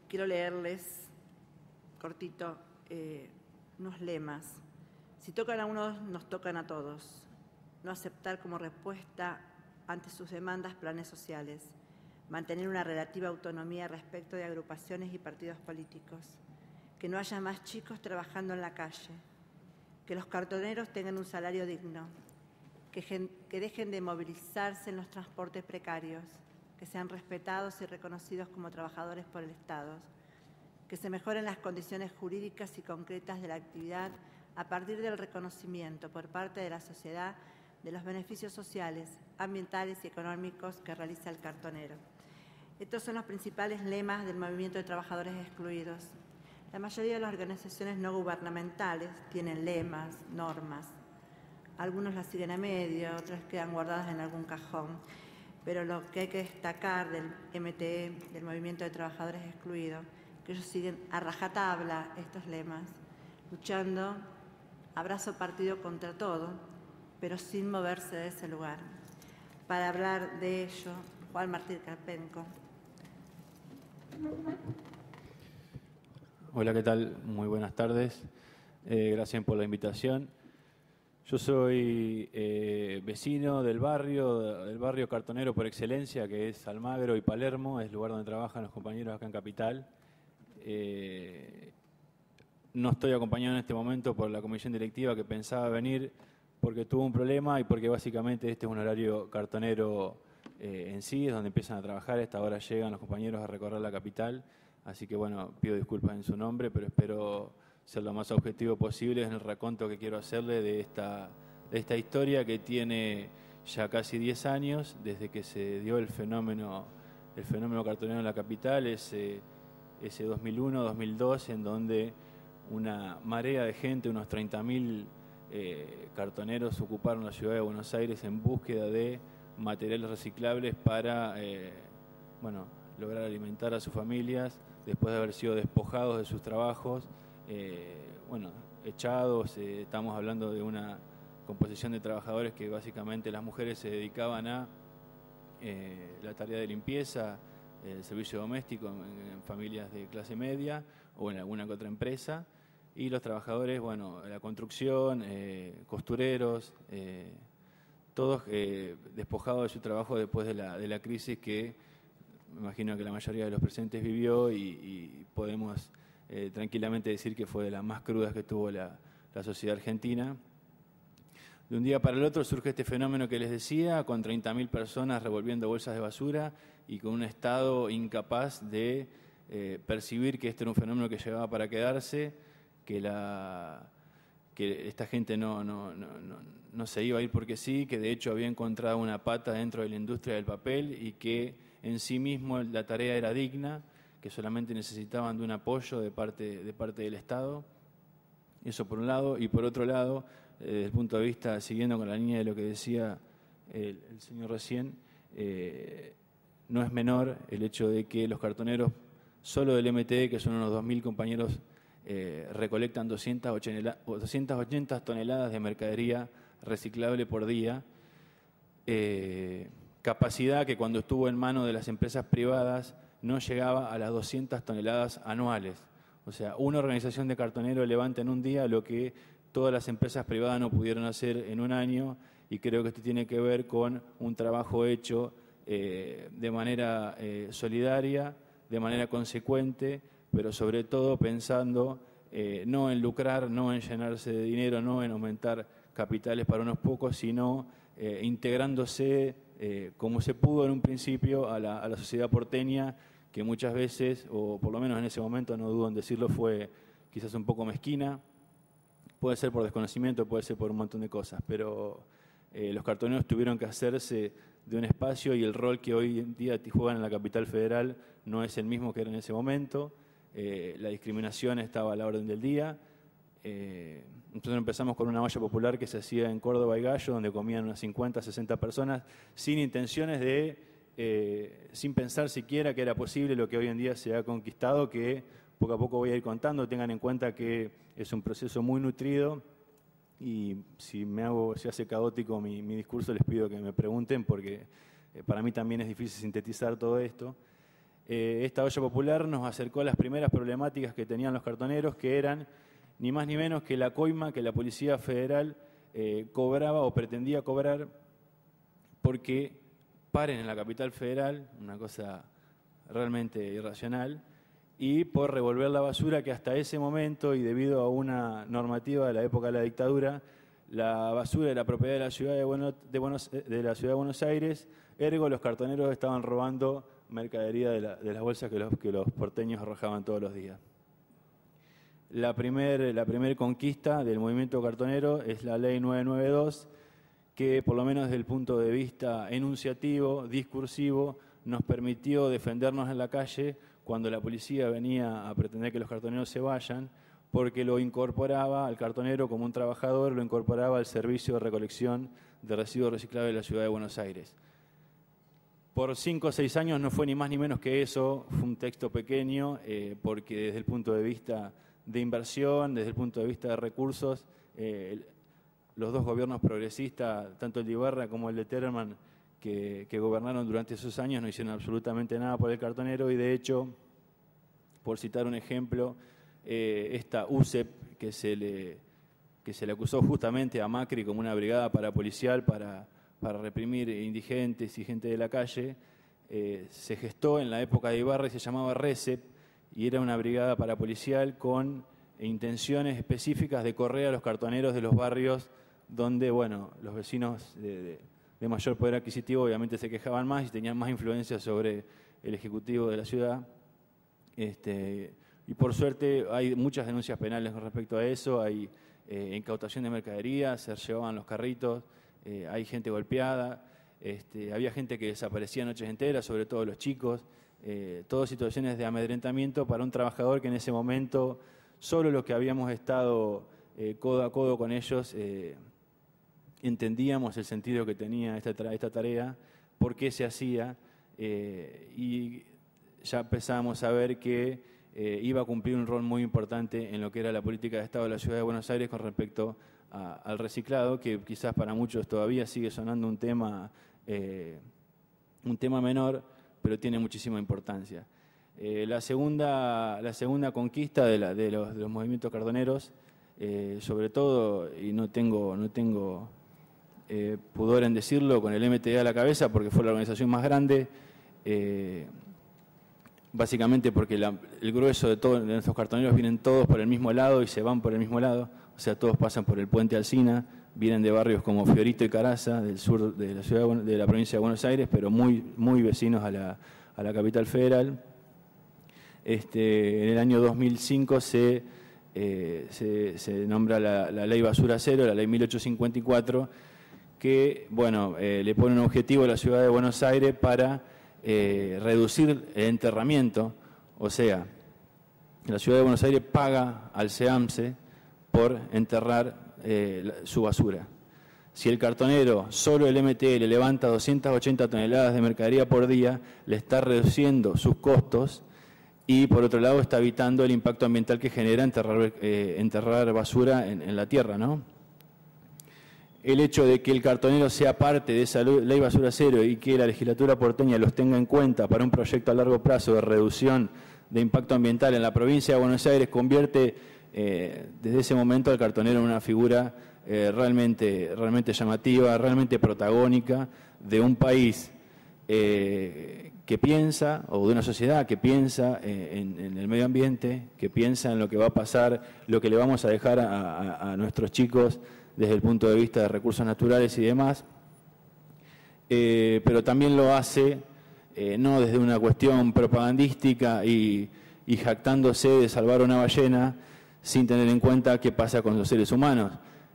Quiero leerles, cortito, unos lemas. Si tocan a unos, nos tocan a todos. No aceptar como respuesta ante sus demandas planes sociales. Mantener una relativa autonomía respecto de agrupaciones y partidos políticos. Que no haya más chicos trabajando en la calle. Que los cartoneros tengan un salario digno. Que dejen de movilizarse en los transportes precarios. Que sean respetados y reconocidos como trabajadores por el Estado. Que se mejoren las condiciones jurídicas y concretas de la actividad a partir del reconocimiento por parte de la sociedad de los beneficios sociales, ambientales y económicos que realiza el cartonero. Estos son los principales lemas del Movimiento de Trabajadores Excluidos. La mayoría de las organizaciones no gubernamentales tienen lemas, normas. Algunos las siguen a medio, otras quedan guardadas en algún cajón. Pero lo que hay que destacar del MTE, del Movimiento de Trabajadores Excluidos, que ellos siguen a rajatabla estos lemas, luchando a brazo partido contra todo, pero sin moverse de ese lugar. Para hablar de ello, Juan Martín Carpenco. Hola, ¿qué tal? Muy buenas tardes. Gracias por la invitación. Yo soy vecino del barrio cartonero por excelencia, que es Almagro y Palermo, es el lugar donde trabajan los compañeros acá en Capital. No estoy acompañado en este momento por la comisión directiva que pensaba venir porque tuvo un problema y porque básicamente este es un horario cartonero en sí, es donde empiezan a trabajar. A esta hora llegan los compañeros a recorrer la capital, así que bueno, pido disculpas en su nombre, pero espero ser lo más objetivo posible en el raconto que quiero hacerle de esta historia que tiene ya casi 10 años, desde que se dio el fenómeno cartonero en la capital, ese 2001-2002, en donde una marea de gente, unos 30.000 cartoneros ocuparon la ciudad de Buenos Aires en búsqueda de materiales reciclables para lograr alimentar a sus familias después de haber sido despojados de sus trabajos, echados. Estamos hablando de una composición de trabajadores que básicamente las mujeres se dedicaban a la tarea de limpieza, el servicio doméstico en familias de clase media o en alguna que otra empresa, y los trabajadores, la construcción, costureros, todos despojados de su trabajo después de la crisis que me imagino que la mayoría de los presentes vivió y podemos tranquilamente decir que fue de las más crudas que tuvo la sociedad argentina. De un día para el otro surge este fenómeno que les decía, con 30.000 personas revolviendo bolsas de basura y con un Estado incapaz de percibir que este era un fenómeno que llegaba para quedarse, que esta gente no se iba a ir porque sí, que de hecho había encontrado una pata dentro de la industria del papel y que en sí mismo la tarea era digna, que solamente necesitaban de un apoyo de parte del Estado. Eso por un lado, y por otro lado, desde el punto de vista, siguiendo con la línea de lo que decía el señor recién, no es menor el hecho de que los cartoneros, solo del MTE, que son unos 2.000 compañeros, recolectan 280 toneladas de mercadería reciclable por día, capacidad que cuando estuvo en manos de las empresas privadas no llegaba a las 200 toneladas anuales. O sea, una organización de cartoneros levanta en un día lo que todas las empresas privadas no pudieron hacer en un año, y creo que esto tiene que ver con un trabajo hecho de manera solidaria, de manera consecuente, pero sobre todo pensando no en lucrar, no en llenarse de dinero, no en aumentar capitales para unos pocos, sino integrándose como se pudo en un principio a la sociedad porteña, que muchas veces, o por lo menos en ese momento, no dudo en decirlo, fue quizás un poco mezquina. Puede ser por desconocimiento, puede ser por un montón de cosas, pero los cartoneros tuvieron que hacerse de un espacio, y el rol que hoy en día juegan en la capital federal no es el mismo que era en ese momento. La discriminación estaba a la orden del día. Entonces empezamos con una olla popular que se hacía en Córdoba y Gallo, donde comían unas 50, 60 personas, sin intenciones sin pensar siquiera que era posible lo que hoy en día se ha conquistado, que poco a poco voy a ir contando. Tengan en cuenta que es un proceso muy nutrido, y si se hace caótico mi discurso, les pido que me pregunten, porque para mí también es difícil sintetizar todo esto. esta olla popular nos acercó a las primeras problemáticas que tenían los cartoneros, que eran ni más ni menos que la coima que la Policía Federal cobraba o pretendía cobrar porque paren en la capital federal, una cosa realmente irracional, y por revolver la basura que hasta ese momento, y debido a una normativa de la época de la dictadura, la basura era propiedad de la ciudad de Buenos Aires, ergo los cartoneros estaban robando mercadería de las bolsas que los porteños arrojaban todos los días. La primer conquista del movimiento cartonero es la Ley 992, que por lo menos desde el punto de vista enunciativo, discursivo, nos permitió defendernos en la calle cuando la policía venía a pretender que los cartoneros se vayan, porque lo incorporaba al cartonero como un trabajador, lo incorporaba al servicio de recolección de residuos reciclables de la ciudad de Buenos Aires. Por 5 o 6 años no fue ni más ni menos que eso, fue un texto pequeño, porque desde el punto de vista de inversión, desde el punto de vista de recursos, los dos gobiernos progresistas, tanto el de Ibarra como el de Terman, que gobernaron durante esos años, no hicieron absolutamente nada por el cartonero, y de hecho, por citar un ejemplo, esta UCEP que se le acusó justamente a Macri como una brigada parapolicial para reprimir indigentes y gente de la calle, se gestó en la época de Ibarra y se llamaba RECEP, y era una brigada parapolicial con intenciones específicas de correr a los cartoneros de los barrios donde, bueno, los vecinos de mayor poder adquisitivo obviamente se quejaban más y tenían más influencia sobre el ejecutivo de la ciudad. Y por suerte hay muchas denuncias penales con respecto a eso, hay incautación de mercadería, se llevaban los carritos, hay gente golpeada, había gente que desaparecía noches enteras, sobre todo los chicos, todas situaciones de amedrentamiento para un trabajador que en ese momento, solo los que habíamos estado codo a codo con ellos, entendíamos el sentido que tenía esta tarea, por qué se hacía, y ya empezábamos a ver que iba a cumplir un rol muy importante en lo que era la política de Estado de la Ciudad de Buenos Aires con respecto al reciclado, que quizás para muchos todavía sigue sonando un tema menor, pero tiene muchísima importancia. La segunda conquista de los movimientos cartoneros, sobre todo, y no tengo pudor en decirlo, con el MTD a la cabeza, porque fue la organización más grande, básicamente porque el grueso de nuestros cartoneros vienen todos por el mismo lado y se van por el mismo lado, o sea, todos pasan por el puente Alsina, vienen de barrios como Fiorito y Caraza, del sur de la ciudad de la provincia de Buenos Aires, pero muy vecinos a la capital federal. En el año 2005 se nombra la Ley Basura Cero, la Ley 1854, que bueno, le pone un objetivo a la ciudad de Buenos Aires para reducir el enterramiento, o sea, la ciudad de Buenos Aires paga al SEAMSE por enterrar su basura. Si el cartonero, solo el MTL, levanta 280 toneladas de mercadería por día, le está reduciendo sus costos y, por otro lado, está evitando el impacto ambiental que genera enterrar basura en la tierra, ¿no? El hecho de que el cartonero sea parte de esa Ley Basura Cero y que la legislatura porteña los tenga en cuenta para un proyecto a largo plazo de reducción de impacto ambiental en la provincia de Buenos Aires convierte desde ese momento al cartonero en una figura realmente llamativa, realmente protagónica de un país que piensa, o de una sociedad que piensa en el medio ambiente, que piensa en lo que va a pasar, lo que le vamos a dejar a nuestros chicos desde el punto de vista de recursos naturales y demás, pero también lo hace no desde una cuestión propagandística y jactándose de salvar una ballena sin tener en cuenta qué pasa con los seres humanos.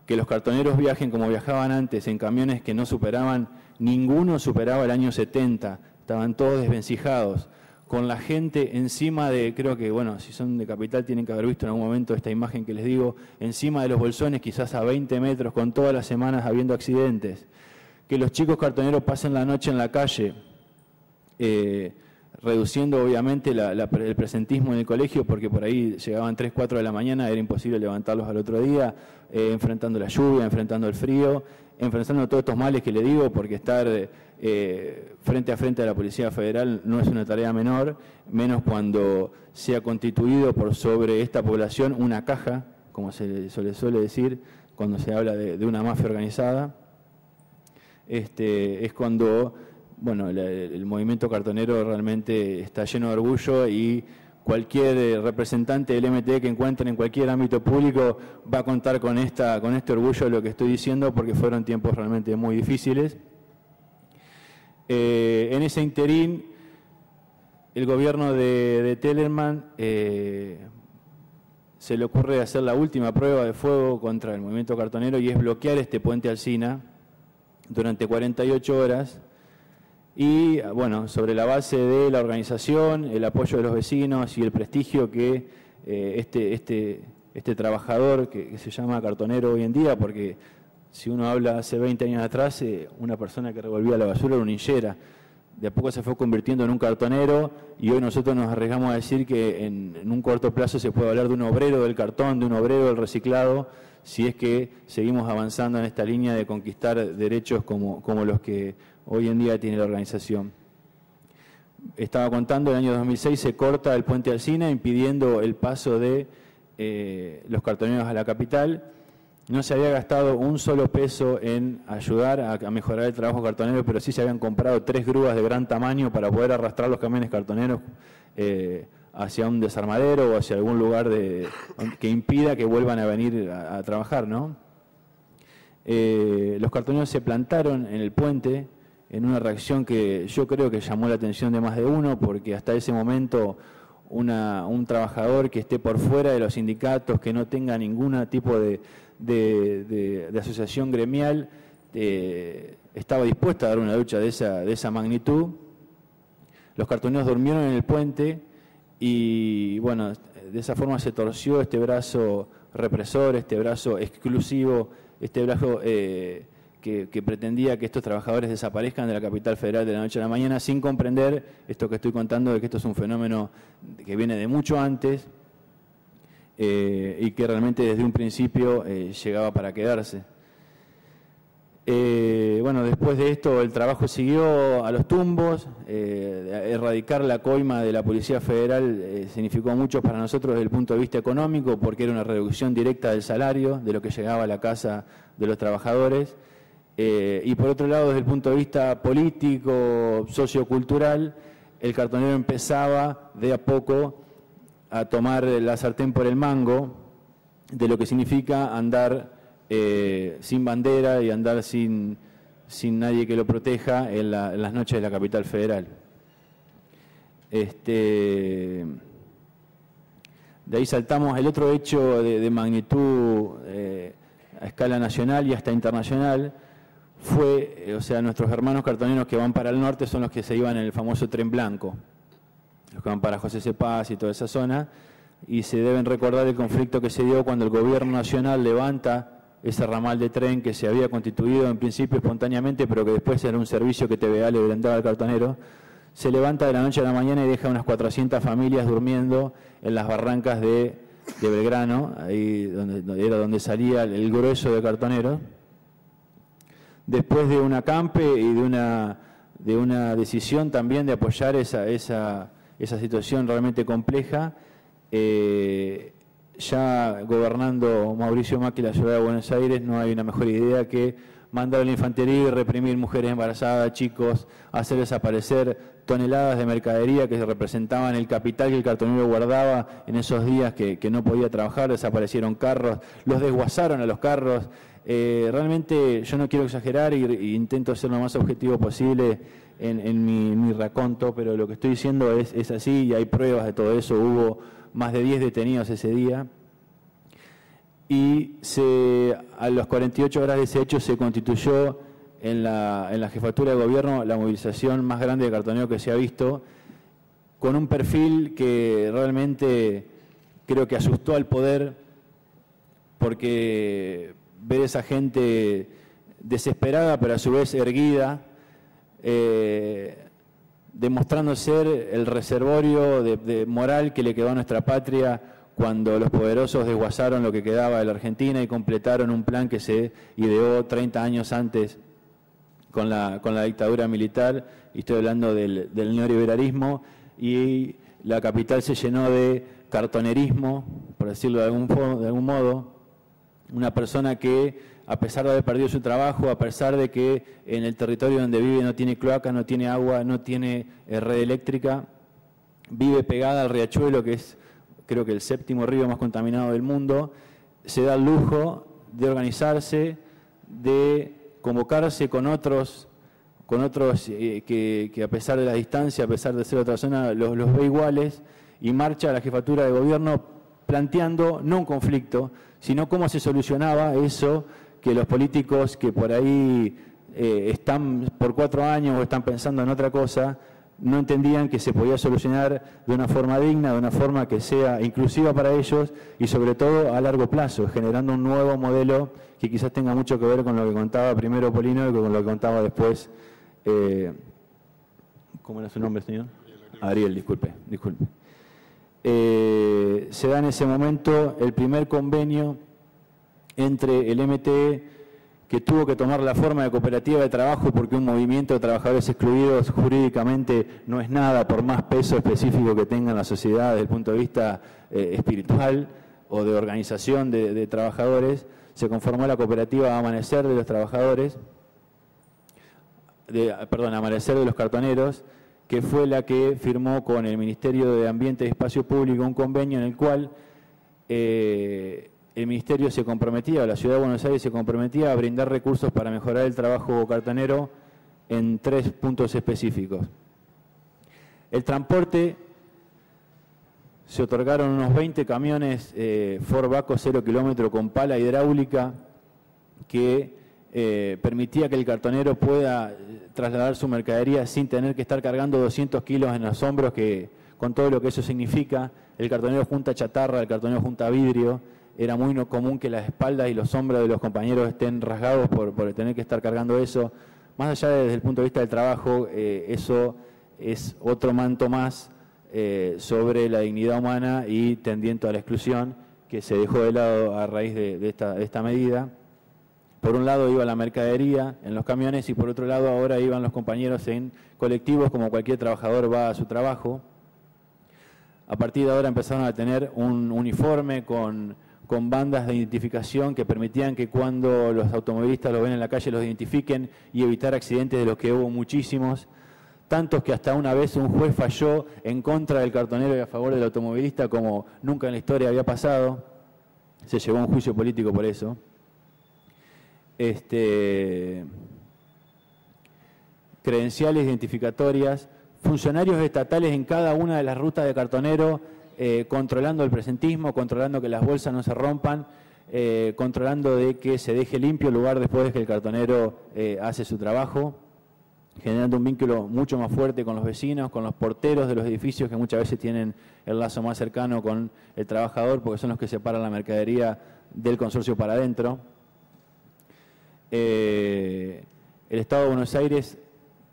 Que los cartoneros viajen como viajaban antes en camiones que no superaban, ninguno superaba el año 70, estaban todos desvencijados, con la gente encima de, creo que, bueno, si son de Capital tienen que haber visto en algún momento esta imagen que les digo, encima de los bolsones quizás a 20 metros, con todas las semanas habiendo accidentes. Que los chicos cartoneros pasen la noche en la calle, reduciendo obviamente el presentismo en el colegio, porque por ahí llegaban 3, 4 de la mañana, era imposible levantarlos al otro día, enfrentando la lluvia, enfrentando el frío, enfrentando todos estos males que le digo, porque estar frente a frente a la Policía Federal no es una tarea menor, menos cuando se ha constituido por sobre esta población una caja, como se le suele decir cuando se habla de una mafia organizada. Es cuando, bueno, el movimiento cartonero realmente está lleno de orgullo, y cualquier representante del MTE que encuentren en cualquier ámbito público va a contar con este orgullo de lo que estoy diciendo, porque fueron tiempos realmente muy difíciles. En ese interín, el gobierno de Tellerman se le ocurre hacer la última prueba de fuego contra el movimiento cartonero, y es bloquear este puente Alsina durante 48 horas. Y bueno, sobre la base de la organización, el apoyo de los vecinos y el prestigio que este trabajador, que se llama cartonero hoy en día, porque si uno habla hace 20 años atrás, una persona que revolvía la basura era un hinchera. De a poco se fue convirtiendo en un cartonero, y hoy nosotros nos arriesgamos a decir que en un corto plazo se puede hablar de un obrero del cartón, de un obrero del reciclado, si es que seguimos avanzando en esta línea de conquistar derechos como los que hoy en día tiene la organización. Estaba contando, en el año 2006 se corta el puente Alsina, impidiendo el paso de los cartoneros a la capital. No se había gastado un solo peso en ayudar a mejorar el trabajo cartonero, pero sí se habían comprado 3 grúas de gran tamaño para poder arrastrar los camiones cartoneros hacia un desarmadero o hacia algún lugar que impida que vuelvan a venir a trabajar, ¿no? Los cartoneros se plantaron en el puente en una reacción que yo creo que llamó la atención de más de uno, porque hasta ese momento un trabajador que esté por fuera de los sindicatos, que no tenga ningún tipo de asociación gremial, estaba dispuesta a dar una lucha de esa magnitud. Los cartoneros durmieron en el puente, y bueno, de esa forma se torció este brazo represor, este brazo exclusivo, este brazo que pretendía que estos trabajadores desaparezcan de la capital federal de la noche a la mañana, sin comprender esto que estoy contando, de que esto es un fenómeno que viene de mucho antes, y que realmente desde un principio llegaba para quedarse. Bueno, después de esto el trabajo siguió a los tumbos. Erradicar la coima de la Policía Federal significó mucho para nosotros desde el punto de vista económico, porque era una reducción directa del salario, de lo que llegaba a la casa de los trabajadores. Y por otro lado, desde el punto de vista político, sociocultural, el cartonero empezaba de a poco a tomar la sartén por el mango de lo que significa andar sin bandera y andar sin nadie que lo proteja en las noches de la capital federal. De ahí saltamos el otro hecho de magnitud a escala nacional y hasta internacional. Fue, o sea, nuestros hermanos cartoneros que van para el norte son los que se iban en el famoso tren blanco, los que van para José C. Paz y toda esa zona, y se deben recordar el conflicto que se dio cuando el gobierno nacional levanta ese ramal de tren que se había constituido en principio espontáneamente, pero que después era un servicio que TVA le brindaba al cartonero. Se levanta de la noche a la mañana y deja unas 400 familias durmiendo en las barrancas de Belgrano, ahí era donde salía el grueso de cartoneros. Después de un acampe y de una decisión también de apoyar esa situación realmente compleja, ya gobernando Mauricio Macri la ciudad de Buenos Aires, no hay una mejor idea que mandar a la infantería y reprimir mujeres embarazadas, chicos, hacer desaparecer toneladas de mercadería que representaban el capital que el cartonero guardaba en esos días que no podía trabajar. Desaparecieron carros, los desguazaron a los carros. Realmente yo no quiero exagerar y intento ser lo más objetivo posible en mi raconto, pero lo que estoy diciendo es así y hay pruebas de todo eso. Hubo más de 10 detenidos ese día y a las 48 horas de ese hecho se constituyó en la jefatura de gobierno la movilización más grande de cartonero que se ha visto, con un perfil que realmente creo que asustó al poder, porque ver esa gente desesperada pero a su vez erguida, demostrando ser el reservorio de moral que le quedó a nuestra patria cuando los poderosos desguazaron lo que quedaba de la Argentina y completaron un plan que se ideó 30 años antes con la dictadura militar, y estoy hablando del neoliberalismo, y la capital se llenó de cartonerismo, por decirlo de algún modo. Una persona que, a pesar de haber perdido su trabajo, a pesar de que en el territorio donde vive no tiene cloaca, no tiene agua, no tiene red eléctrica, vive pegada al riachuelo, que es, creo que, el 7º río más contaminado del mundo, se da el lujo de organizarse, de convocarse con otros que a pesar de la distancia, a pesar de ser otra zona, los ve iguales, y marcha a la jefatura de gobierno planteando no un conflicto, sino cómo se solucionaba eso que los políticos que por ahí están por 4 años o están pensando en otra cosa, no entendían que se podía solucionar de una forma digna, de una forma que sea inclusiva para ellos y sobre todo a largo plazo, generando un nuevo modelo que quizás tenga mucho que ver con lo que contaba primero Polino y con lo que contaba después, ¿cómo era su nombre, señor? Ariel, disculpe. Se da en ese momento el primer convenio entre el MTE, que tuvo que tomar la forma de cooperativa de trabajo porque un movimiento de trabajadores excluidos jurídicamente no es nada, por más peso específico que tenga en la sociedad desde el punto de vista espiritual o de organización de trabajadores. Se conformó la cooperativa Amanecer de los trabajadores, Amanecer de los cartoneros, que fue la que firmó con el Ministerio de Ambiente y Espacio Público un convenio en el cual el Ministerio se comprometía, o la Ciudad de Buenos Aires se comprometía a brindar recursos para mejorar el trabajo cartonero en 3 puntos específicos. El transporte, se otorgaron unos 20 camiones Ford Vaco 0 kilómetro con pala hidráulica que permitía que el cartonero pueda trasladar su mercadería sin tener que estar cargando 200 kilos en los hombros, que con todo lo que eso significa. El cartonero junta chatarra, el cartonero junta vidrio. Era muy común que las espaldas y los hombros de los compañeros estén rasgados por tener que estar cargando eso. Más allá desde el punto de vista del trabajo, eso es otro manto más sobre la dignidad humana y tendiente a la exclusión que se dejó de lado a raíz de esta medida. Por un lado iba la mercadería en los camiones y por otro lado ahora iban los compañeros en colectivos como cualquier trabajador va a su trabajo. A partir de ahora empezaron a tener un uniforme con bandas de identificación que permitían que cuando los automovilistas los ven en la calle los identifiquen y evitar accidentes, de los que hubo muchísimos, tantos que hasta una vez un juez falló en contra del cartonero y a favor del automovilista como nunca en la historia había pasado. Se llevó a un juicio político por eso. Credenciales identificatorias, funcionarios estatales en cada una de las rutas de cartonero, controlando el presentismo, controlando que las bolsas no se rompan, controlando de que se deje limpio el lugar después de que el cartonero hace su trabajo, generando un vínculo mucho más fuerte con los vecinos, con los porteros de los edificios que muchas veces tienen el lazo más cercano con el trabajador porque son los que separan la mercadería del consorcio para adentro. El Estado de Buenos Aires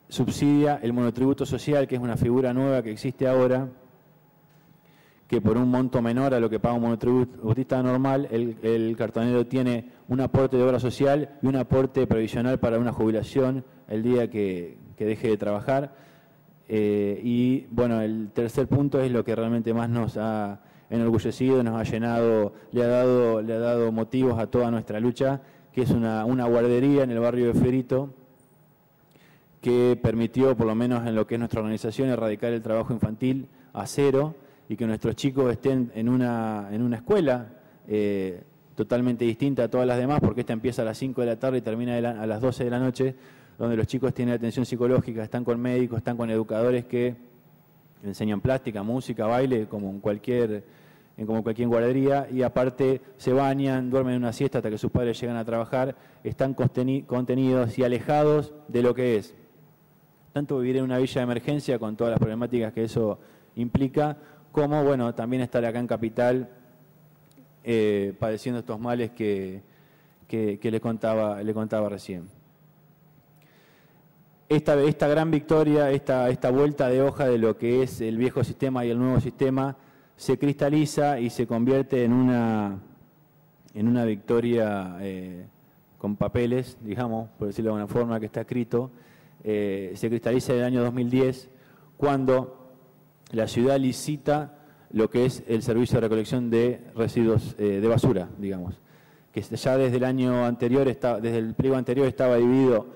subsidia el monotributo social, que es una figura nueva que existe ahora, que por un monto menor a lo que paga un monotributista normal, el cartonero tiene un aporte de obra social y un aporte previsional para una jubilación el día que deje de trabajar. Y bueno, el tercer punto es lo que realmente más nos ha enorgullecido, nos ha llenado, le ha dado motivos a toda nuestra lucha, que es una guardería en el barrio de Fiorito, que permitió, por lo menos en lo que es nuestra organización, erradicar el trabajo infantil a cero, y que nuestros chicos estén en una escuela totalmente distinta a todas las demás, porque esta empieza a las 5 de la tarde y termina a las 12 de la noche, donde los chicos tienen atención psicológica, están con médicos, están con educadores que enseñan plástica, música, baile, como en cualquier guardería, y aparte se bañan, duermen una siesta hasta que sus padres llegan a trabajar, están contenidos y alejados de lo que es tanto vivir en una villa de emergencia con todas las problemáticas que eso implica, como bueno, también estar acá en Capital padeciendo estos males que le contaba recién. Esta gran victoria, esta vuelta de hoja de lo que es el viejo sistema y el nuevo sistema, se cristaliza y se convierte en una victoria con papeles, digamos, por decirlo de alguna forma, que está escrito. Se cristaliza en el año 2010, cuando la ciudad licita lo que es el servicio de recolección de residuos de basura, digamos, que ya desde el año anterior, desde el pliego anterior estaba dividido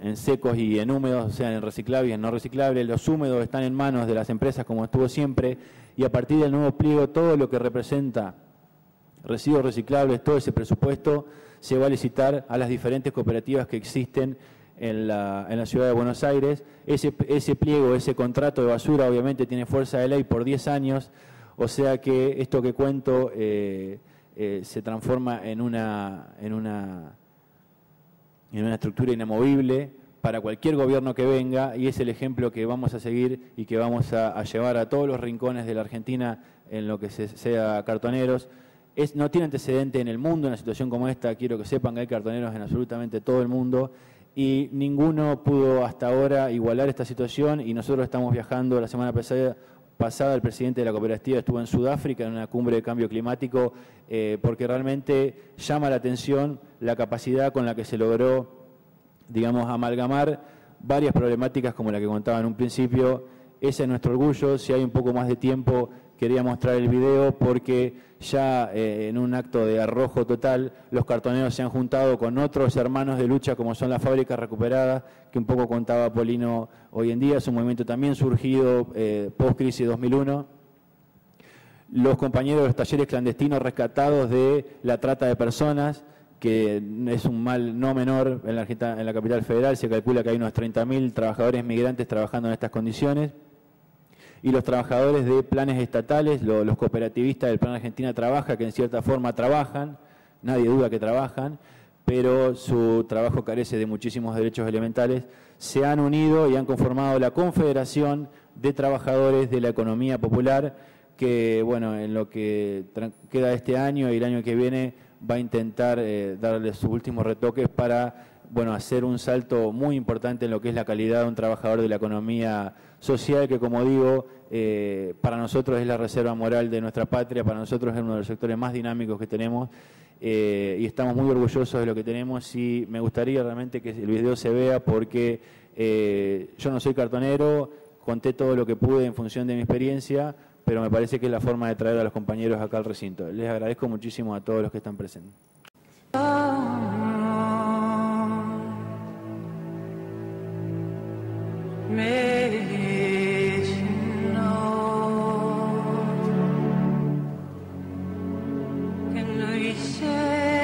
en secos y en húmedos, o sea, en reciclables y en no reciclables. Los húmedos están en manos de las empresas como estuvo siempre, y a partir del nuevo pliego todo lo que representa residuos reciclables, todo ese presupuesto se va a licitar a las diferentes cooperativas que existen en la ciudad de Buenos Aires. Ese pliego, ese contrato de basura obviamente tiene fuerza de ley por 10 años, o sea que esto que cuento se transforma en una estructura inamovible para cualquier gobierno que venga, y es el ejemplo que vamos a seguir y que vamos a llevar a todos los rincones de la Argentina en lo que sea cartoneros. No tiene antecedente en el mundo una situación como esta. Quiero que sepan que hay cartoneros en absolutamente todo el mundo y ninguno pudo hasta ahora igualar esta situación, y nosotros estamos viajando. La semana pasada el presidente de la cooperativa estuvo en Sudáfrica en una cumbre de cambio climático, porque realmente llama la atención la capacidad con la que se logró, digamos, amalgamar varias problemáticas como la que contaba en un principio. Ese es nuestro orgullo. Si hay un poco más de tiempo, quería mostrar el video, porque ya en un acto de arrojo total, los cartoneros se han juntado con otros hermanos de lucha como son las fábricas recuperadas, que un poco contaba Polino hoy en día. Es un movimiento también surgido post-crisis 2001. Los compañeros de los talleres clandestinos rescatados de la trata de personas, que es un mal no menor en la capital federal. Se calcula que hay unos 30.000 trabajadores migrantes trabajando en estas condiciones. Y los trabajadores de planes estatales, los cooperativistas del Plan Argentina Trabaja, que en cierta forma trabajan, nadie duda que trabajan, pero su trabajo carece de muchísimos derechos elementales, se han unido y han conformado la Confederación de Trabajadores de la Economía Popular, que, bueno, en lo que queda de este año y el año que viene va a intentar darle sus últimos retoques para, bueno, hacer un salto muy importante en lo que es la calidad de un trabajador de la economía social, que, como digo, para nosotros es la reserva moral de nuestra patria, para nosotros es uno de los sectores más dinámicos que tenemos, y estamos muy orgullosos de lo que tenemos. Y me gustaría realmente que el video se vea, porque yo no soy cartonero, conté todo lo que pude en función de mi experiencia, pero me parece que es la forma de traer a los compañeros acá al recinto. Les agradezco muchísimo a todos los que están presentes.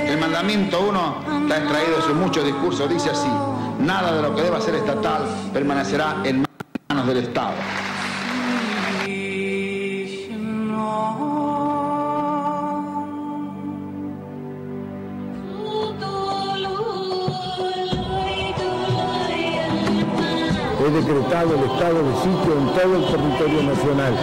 El mandamiento 1 está extraído de sus muchos discursos, dice así: nada de lo que deba ser estatal permanecerá en manos del Estado. He decretado el estado de sitio en todo el territorio nacional.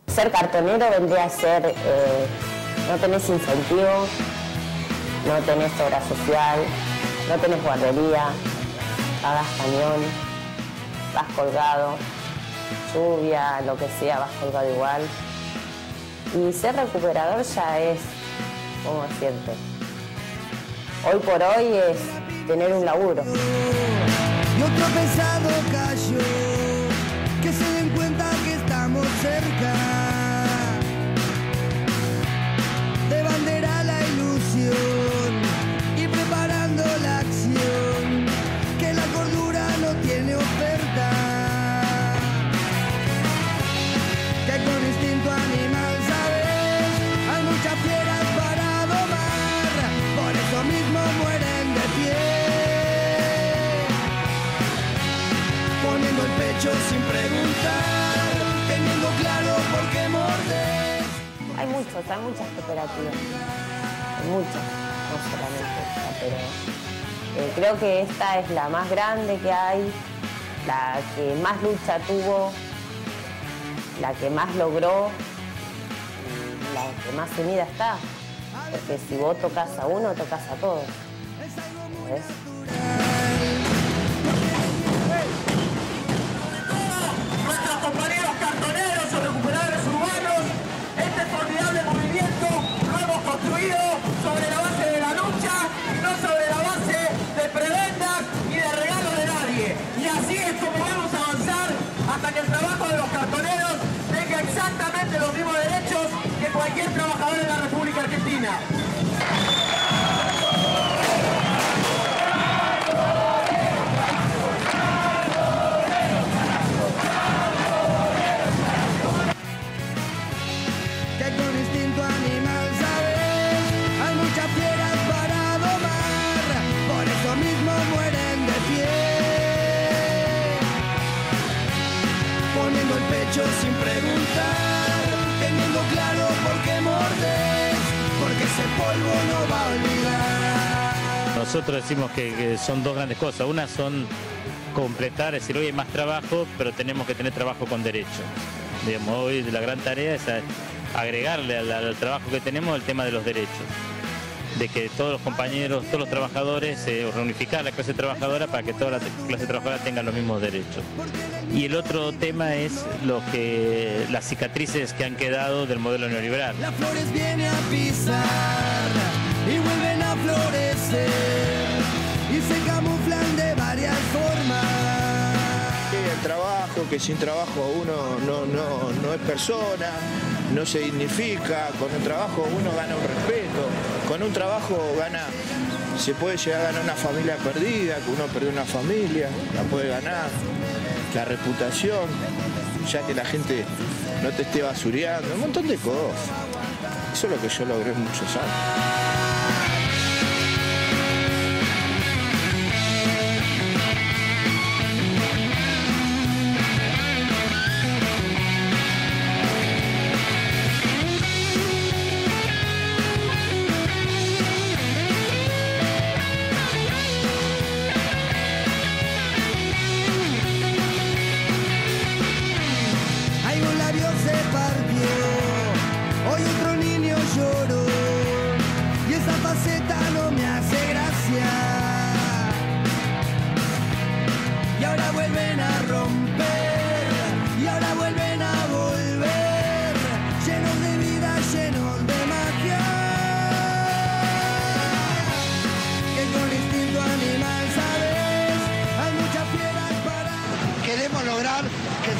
Ser cartonero vendría a ser, no tenés incentivos, no tenés obra social, no tenés guardería, pagas cañón, vas colgado, lluvia, lo que sea, vas colgado igual. Y ser recuperador ya es, ¿cómo decirte? Hoy por hoy es tener un laburo. Y otro pesado cayó, que se den cuenta que estamos cerca. De bandera la ilusión y preparando la acción, que pecho sin preguntar, teniendo claro por qué morder. Hay muchas cooperativas, hay muchas, no solamente esta, pero creo que esta es la más grande que hay, la que más lucha tuvo, la que más logró, y la que más unida está. Porque si vos tocas a uno, tocas a todos. ¿Ves? Nuestros compañeros cartoneros o recuperadores urbanos, este formidable movimiento lo hemos construido sobre la base de la lucha y no sobre la base de prebendas y de regalos de nadie. Y así es como vamos a avanzar hasta que el trabajo de los cartoneros tenga exactamente los mismos derechos que cualquier trabajador en la República Argentina. Que con instinto animal, ¿sabes? Hay muchas fieras para domar, por eso mismo mueren de pie, poniendo el pecho sin preguntar, teniendo claro por qué mordes, porque ese polvo no va a olvidar. Nosotros decimos que son dos grandes cosas. Una son completar, es decir, hoy hay más trabajo, pero tenemos que tener trabajo con derechos. Digamos, hoy la gran tarea es agregarle al trabajo que tenemos el tema de los derechos. De que todos los compañeros, todos los trabajadores, reunificar la clase trabajadora para que toda la clase trabajadora tenga los mismos derechos. Y el otro tema es las cicatrices que han quedado del modelo neoliberal. Las flores vienen a pisar y vuelven a florecer y se camuflan de varias formas. El trabajo, que sin trabajo uno no es persona, no se dignifica. Con el trabajo uno gana un respeto, con un trabajo se puede llegar a ganar una familia perdida, que uno perdió una familia, la puede ganar, la reputación, ya que la gente no te esté basureando, un montón de cosas. Eso es lo que yo logré en muchos años.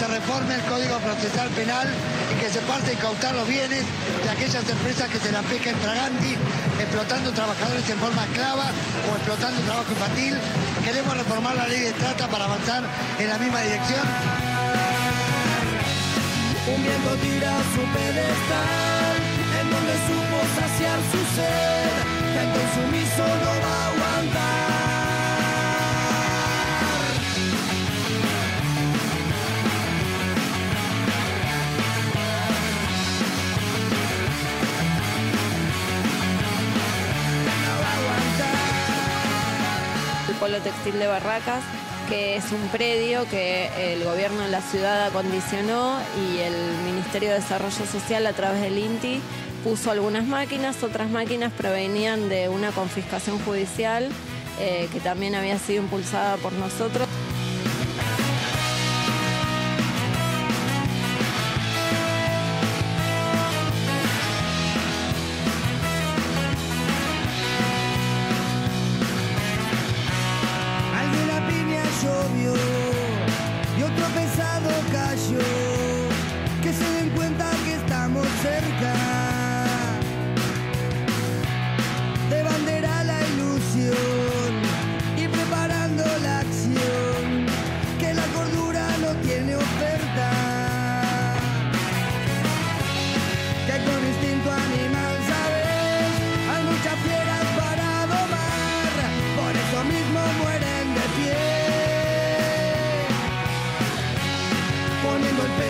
Reforme el Código Procesal Penal y que se parte a incautar los bienes de aquellas empresas que se la pescan infraganti, explotando trabajadores en forma esclava o explotando trabajo infantil. Queremos reformar la ley de trata para avanzar en la misma dirección. Un viento tira su pedestal, en donde supo saciar su sed, que el consumiso no va a aguantar. Polo Textil de Barracas, que es un predio que el gobierno de la ciudad acondicionó y el Ministerio de Desarrollo Social a través del INTI puso algunas máquinas, otras máquinas provenían de una confiscación judicial que también había sido impulsada por nosotros. Y otro pesado cayó, que se den cuenta que estamos cerca. De bandera la ilusión y preparando la acción.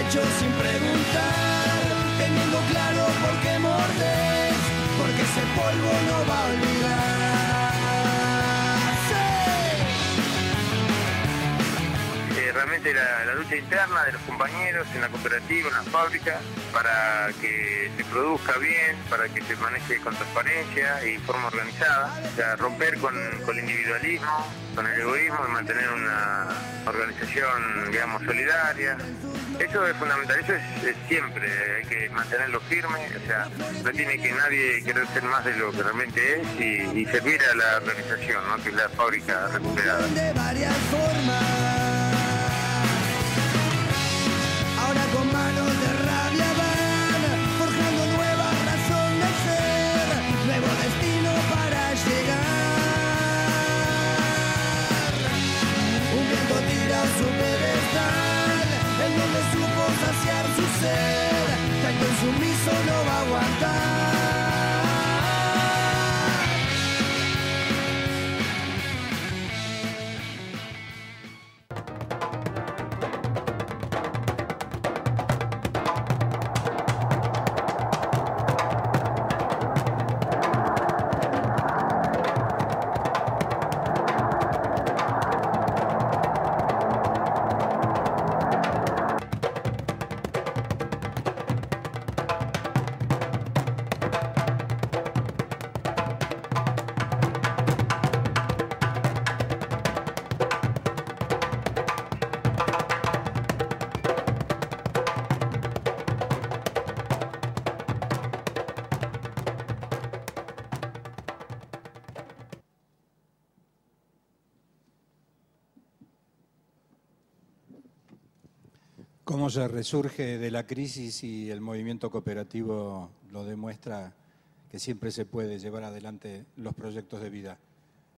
derecho sin preguntar, teniendo claro por qué mordés, porque ese polvo no va a olvidar. Realmente la lucha interna de los compañeros en la cooperativa, en la fábrica, para que se produzca bien, para que se maneje con transparencia y forma organizada, o sea, romper con el individualismo, con el egoísmo y mantener una organización, digamos, solidaria. Eso es fundamental, eso es siempre, hay que mantenerlo firme, o sea, no tiene que nadie querer ser más de lo que realmente es y servir a la organización, ¿no? Que es la fábrica recuperada. De varias formas, ahora con manos de rabia van forjando nueva razón de ser, nuevo destino para llegar. Un viento tira su pedestal, en donde supo saciar su ser, tanto insumiso no va a aguantar. Cómo se resurge de la crisis y el movimiento cooperativo lo demuestra, que siempre se puede llevar adelante los proyectos de vida.